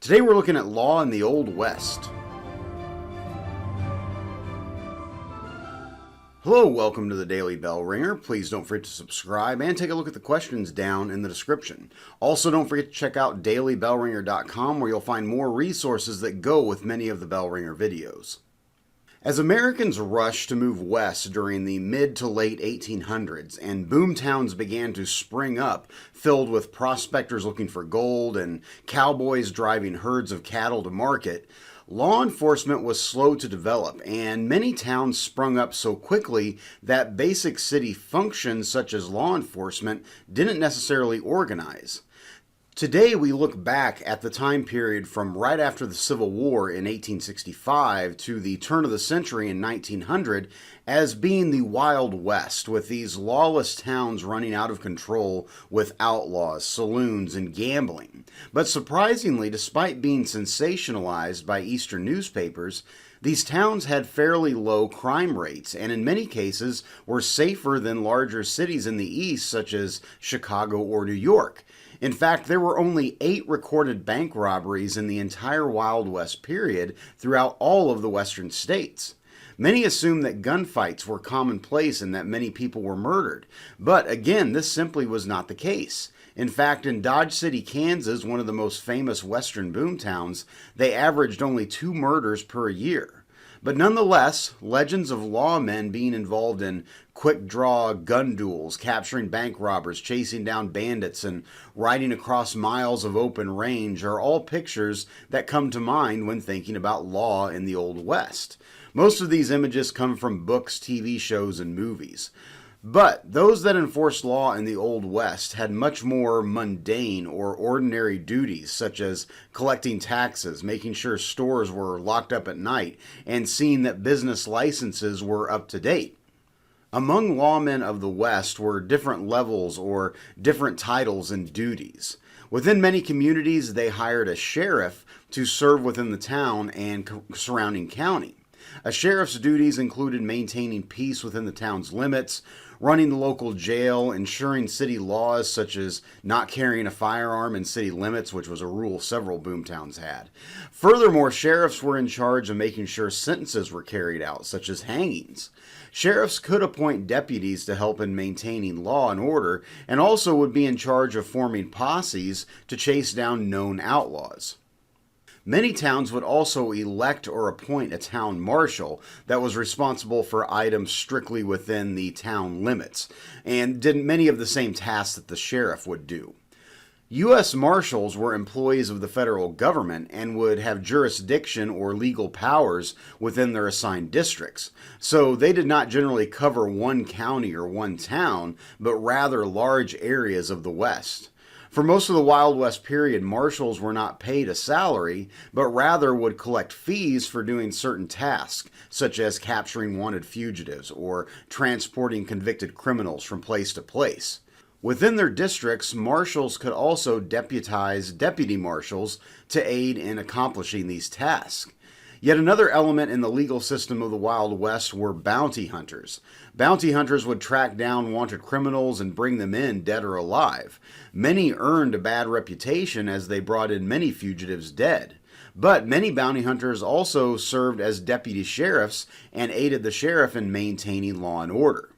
Today we're looking at law in the Old West. Hello, welcome to the Daily Bellringer. Please don't forget to subscribe and take a look at the questions down in the description. Also, don't forget to check out dailybellringer.com where you'll find more resources that go with many of the Bellringer videos. As Americans rushed to move west during the mid to late 1800s and boom towns began to spring up filled with prospectors looking for gold and cowboys driving herds of cattle to market, law enforcement was slow to develop, and many towns sprung up so quickly that basic city functions such as law enforcement didn't necessarily organize. Today we look back at the time period from right after the Civil War in 1865 to the turn of the century in 1900 as being the Wild West, with these lawless towns running out of control with outlaws, saloons, and gambling. But surprisingly, despite being sensationalized by Eastern newspapers, these towns had fairly low crime rates and in many cases were safer than larger cities in the East such as Chicago or New York. In fact, there were only 8 recorded bank robberies in the entire Wild West period throughout all of the western states. Many assume that gunfights were commonplace and that many people were murdered, but again, this simply was not the case. In fact, in Dodge City, Kansas, one of the most famous western boomtowns, they averaged only 2 murders per year. But nonetheless, legends of lawmen being involved in quick-draw gun duels, capturing bank robbers, chasing down bandits, and riding across miles of open range are all pictures that come to mind when thinking about law in the Old West. Most of these images come from books, TV shows, and movies. But those that enforced law in the Old West had much more mundane or ordinary duties, such as collecting taxes, making sure stores were locked up at night, and seeing that business licenses were up to date. Among lawmen of the West were different levels or different titles and duties. Within many communities, they hired a sheriff to serve within the town and surrounding county. A sheriff's duties included maintaining peace within the town's limits, running the local jail, ensuring city laws such as not carrying a firearm in city limits, which was a rule several boomtowns had. Furthermore, sheriffs were in charge of making sure sentences were carried out, such as hangings. Sheriffs could appoint deputies to help in maintaining law and order, and also would be in charge of forming posses to chase down known outlaws. Many towns would also elect or appoint a town marshal that was responsible for items strictly within the town limits, and did many of the same tasks that the sheriff would do. U.S. Marshals were employees of the federal government and would have jurisdiction or legal powers within their assigned districts. So they did not generally cover one county or one town, but rather large areas of the West. For most of the Wild West period, marshals were not paid a salary, but rather would collect fees for doing certain tasks, such as capturing wanted fugitives or transporting convicted criminals from place to place. Within their districts, marshals could also deputize deputy marshals to aid in accomplishing these tasks. Yet another element in the legal system of the Wild West were bounty hunters. Bounty hunters would track down wanted criminals and bring them in dead or alive. Many earned a bad reputation as they brought in many fugitives dead. But many bounty hunters also served as deputy sheriffs and aided the sheriff in maintaining law and order.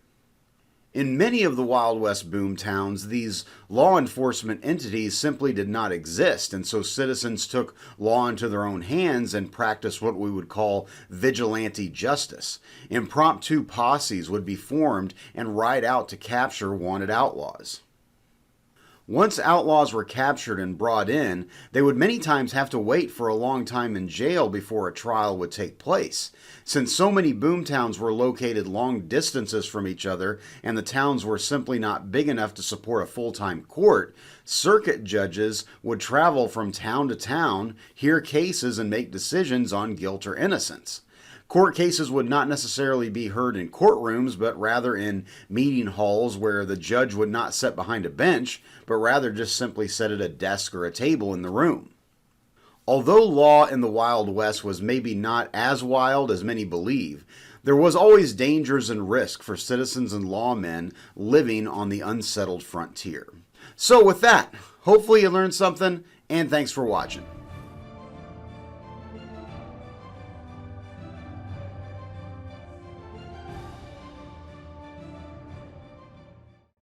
In many of the Wild West boom towns, these law enforcement entities simply did not exist, and so citizens took law into their own hands and practiced what we would call vigilante justice. Impromptu posses would be formed and ride out to capture wanted outlaws. Once outlaws were captured and brought in, they would many times have to wait for a long time in jail before a trial would take place. Since so many boomtowns were located long distances from each other and the towns were simply not big enough to support a full-time court, circuit judges would travel from town to town, hear cases, and make decisions on guilt or innocence. Court cases would not necessarily be heard in courtrooms, but rather in meeting halls where the judge would not sit behind a bench, but rather just simply sit at a desk or a table in the room. Although law in the Wild West was maybe not as wild as many believe, there was always dangers and risk for citizens and lawmen living on the unsettled frontier. So with that, hopefully you learned something, and thanks for watching.